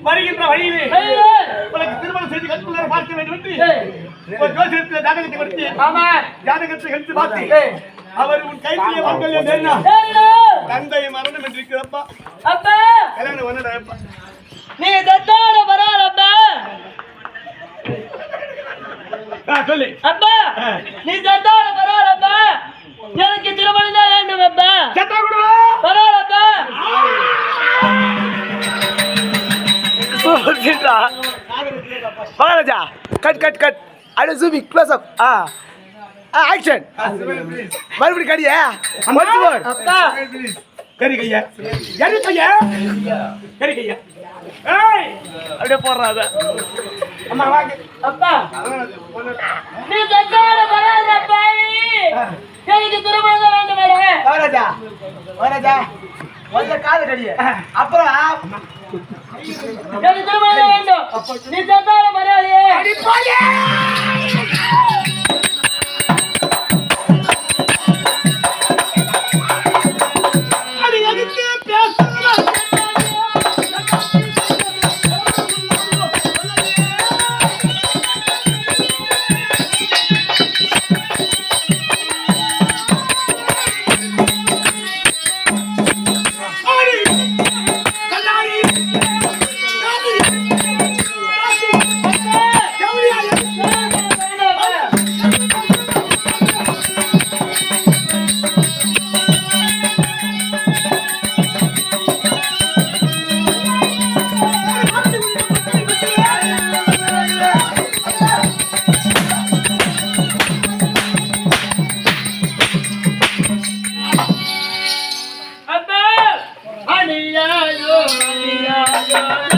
வருகின்ற வழியிலே உனக்கு திருமணம் செய்து கற்புள்ள பார்க்க வேண்டும் என்று ஒரு ஜோசியத்தில் ஜாதகத்தை கொடுத்து ஜாதகத்தை எடுத்து பார்த்து அவர் உன் கைத்திலே மங்கல்யம் தந்தை மரணம் என்று இருக்கிறப்பா அப்பா கல்யாணம் பண்ணப்பா நீ தத்தாட வராதப்பா சொல்லு அப்பா நீ தத்தாட வராதப்பா எனக்கு திருமணம் தான் வேண்டும் அப்பா சத்தா கொடு வராதப்பா மகாராஜா கட் கட் கட் அட ஜூமி க்ளோஸ் அப் ஆக்ஷன் மறுபடியும் கடியா அப்பா கரி கையா யாரு கையா கரி கையா ஏய் அப்படியே போடுறாத அம்மா வாங்க அப்பா நீ தத்தாட வராதப்பா எனக்கு திருமணம் தான் வேண்டும் மகாராஜா மகாராஜா முதல்ல காது கடிய அப்புறம் எனக்கு திருமணம் வேண்டும் நீ தத்தாட வராதே அடி போயே அடி எதுக்கு பேசுறா அப்பா அடியாயோ அடியாயோ